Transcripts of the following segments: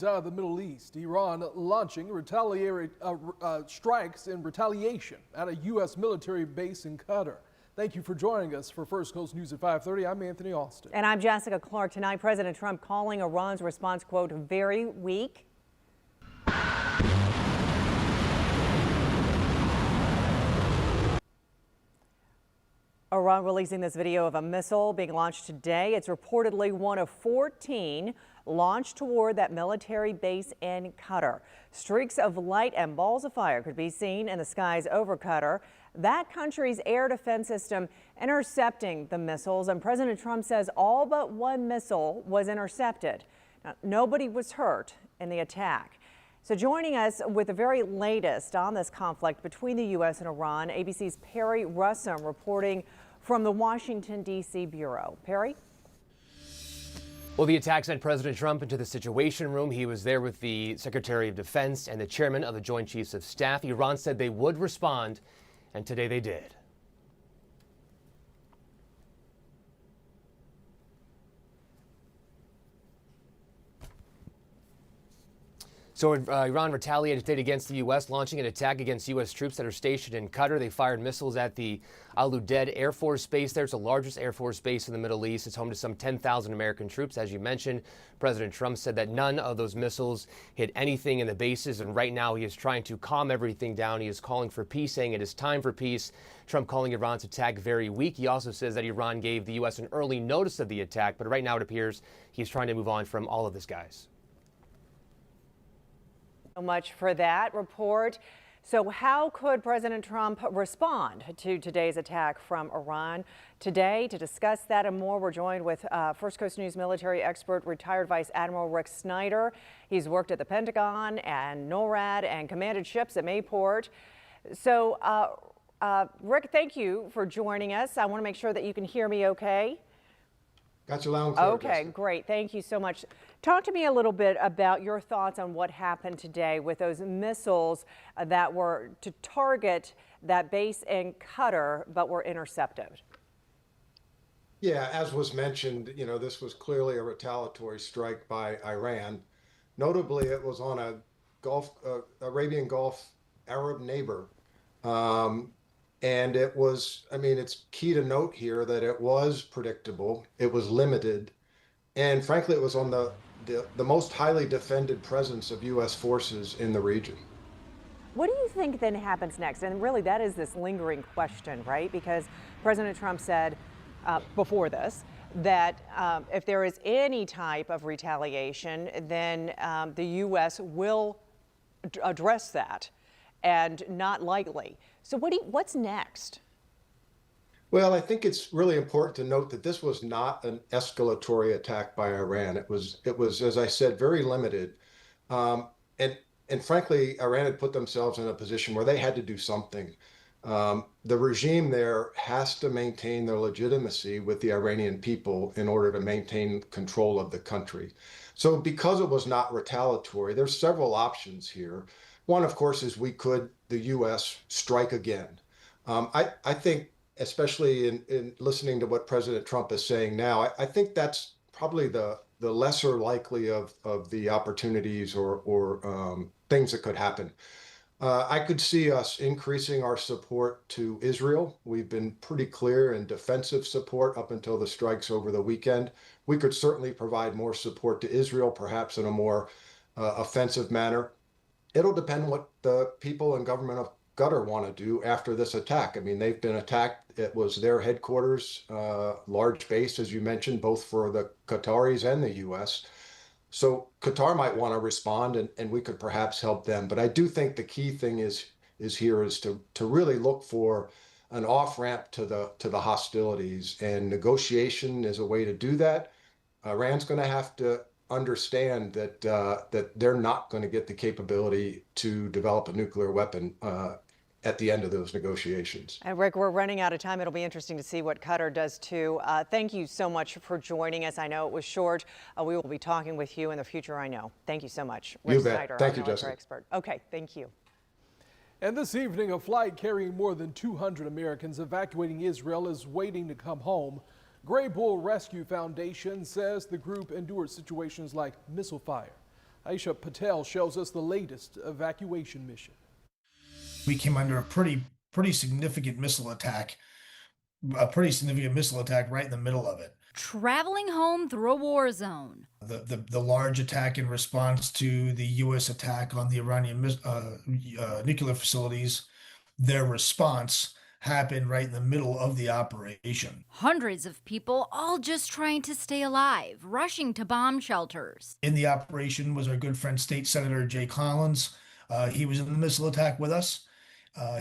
Out of the Middle East, Iran launching retaliatory strikes in retaliation at a U.S. military base in Qatar. Thank you for joining us for First Coast News at 5:30. I'm Anthony Austin. And I'm Jessica Clark. Tonight, President Trump calling Iran's response, quote, very weak. Iran releasing this video of a missile being launched today. It's reportedly one of 14 launched toward that military base in Qatar. Streaks of light and balls of fire could be seen in the skies over Qatar. That country's air defense system intercepting the missiles, and President Trump says all but one missile was intercepted. Now, nobody was hurt in the attack. So joining us with the very latest on this conflict between the U.S. and Iran, ABC's Perry Russum reporting from the Washington, D.C. Bureau. Perry? Well, the attack sent President Trump into the Situation Room. He was there with the Secretary of Defense and the chairman of the Joint Chiefs of Staff. Iran said they would respond, and today they did. So Iran retaliated today against the U.S., launching an attack against U.S. troops that are stationed in Qatar. They fired missiles at the Al Udeid Air Force Base there. It's the largest Air Force base in the Middle East. It's home to some 10,000 American troops. As you mentioned, President Trump said that none of those missiles hit anything in the bases, and right now he is trying to calm everything down. He is calling for peace, saying it is time for peace. Trump calling Iran's attack very weak. He also says that Iran gave the U.S. an early notice of the attack, but right now it appears he's trying to move on from all of this, guys. So much for that report. So how could President Trump respond to today's attack from Iran? Today, to discuss that and more, we're joined with First Coast News military expert, retired Vice Admiral Rick Snyder. He's worked at the Pentagon and NORAD and commanded ships at Mayport. So, Rick, thank you for joining us. I want to make sure that you can hear me okay. Got you loud and clear. Okay, great. Thank you so much. Talk to me a little bit about your thoughts on what happened today with those missiles that were to target that base in Qatar but were intercepted. Yeah, as was mentioned, this was clearly a retaliatory strike by Iran. Notably, it was on a Arabian Gulf Arab neighbor. And it was, it's key to note here that it was predictable, it was limited, and frankly, it was on the most highly defended presence of U.S. forces in the region. What do you think then happens next? And really, that is this lingering question, right? Because President Trump said before this that if there is any type of retaliation, then the U.S. will address that, and not lightly. So what's next? Well, I think it's really important to note that this was not an escalatory attack by Iran. It was, as I said, very limited. And frankly, Iran had put themselves in a position where they had to do something. The regime there has to maintain their legitimacy with the Iranian people in order to maintain control of the country. So because it was not retaliatory, there's several options here. One, of course, is the U.S. strike again. I think, especially in listening to what President Trump is saying now, I think that's probably the lesser likely of the opportunities or things that could happen. I could see us increasing our support to Israel. We've been pretty clear in defensive support up until the strikes over the weekend. We could certainly provide more support to Israel, perhaps in a more offensive manner. It'll depend what the people and government of Qatar want to do after this attack. They've been attacked. It was their headquarters, large base, as you mentioned, both for the Qataris and the U.S. So Qatar might want to respond, and we could perhaps help them. But I do think the key thing is to really look for an off-ramp to the hostilities, and negotiation is a way to do that. Iran's going to have to understand that they're not going to get the capability to develop a nuclear weapon at the end of those negotiations. And Rick, we're running out of time. It'll be interesting to see what Qatar does too. Thank you so much for joining us. I know it was short. We will be talking with you in the future, I know. Thank you so much. Rick You bet. Snyder, Thank you, military Jessica. expert. Okay, thank you. And this evening, a flight carrying more than 200 Americans evacuating Israel is waiting to come home. Gray Bull Rescue Foundation says the group endured situations like missile fire. Aisha Patel shows us the latest evacuation mission. We came under a pretty significant missile attack, right in the middle of it. Traveling home through a war zone. The large attack in response to the U.S. attack on the Iranian nuclear facilities, their response happened right in the middle of the operation. Hundreds of people all just trying to stay alive, rushing to bomb shelters. In the operation was our good friend State Senator Jay Collins. He was in the missile attack with us.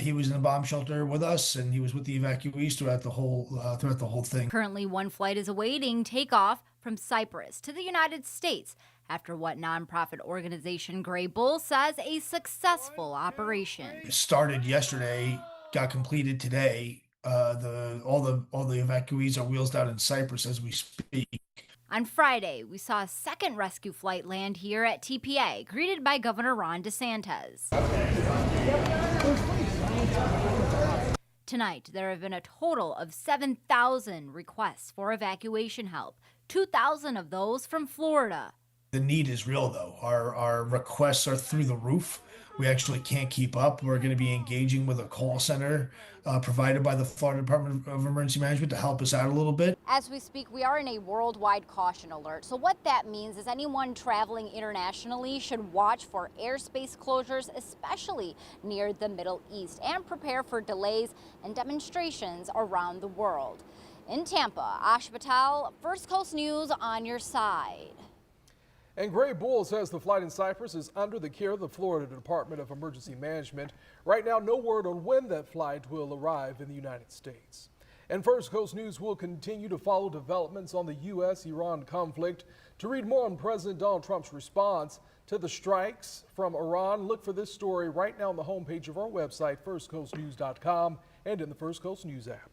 He was in the bomb shelter with us, and he was with the evacuees throughout the whole thing. Currently, one flight is awaiting takeoff from Cyprus to the United States after what nonprofit organization Gray Bull says a successful operation. It started yesterday, got completed today. All the evacuees are wheels down in Cyprus as we speak. On Friday, we saw a second rescue flight land here at TPA, greeted by Governor Ron DeSantis. Tonight, there have been a total of 7,000 requests for evacuation help, 2,000 of those from Florida. The need is real, though. Our requests are through the roof. We actually can't keep up. We're going to be engaging with a call center provided by the Florida Department of Emergency Management to help us out a little bit. As we speak, we are in a worldwide caution alert. So what that means is anyone traveling internationally should watch for airspace closures, especially near the Middle East, and prepare for delays and demonstrations around the world. In Tampa, Aisha Patel, First Coast News on your side. And Gray Bull says the flight in Cyprus is under the care of the Florida Department of Emergency Management. Right now, no word on when that flight will arrive in the United States. And First Coast News will continue to follow developments on the U.S.-Iran conflict. To read more on President Donald Trump's response to the strikes from Iran, look for this story right now on the homepage of our website, firstcoastnews.com, and in the First Coast News app.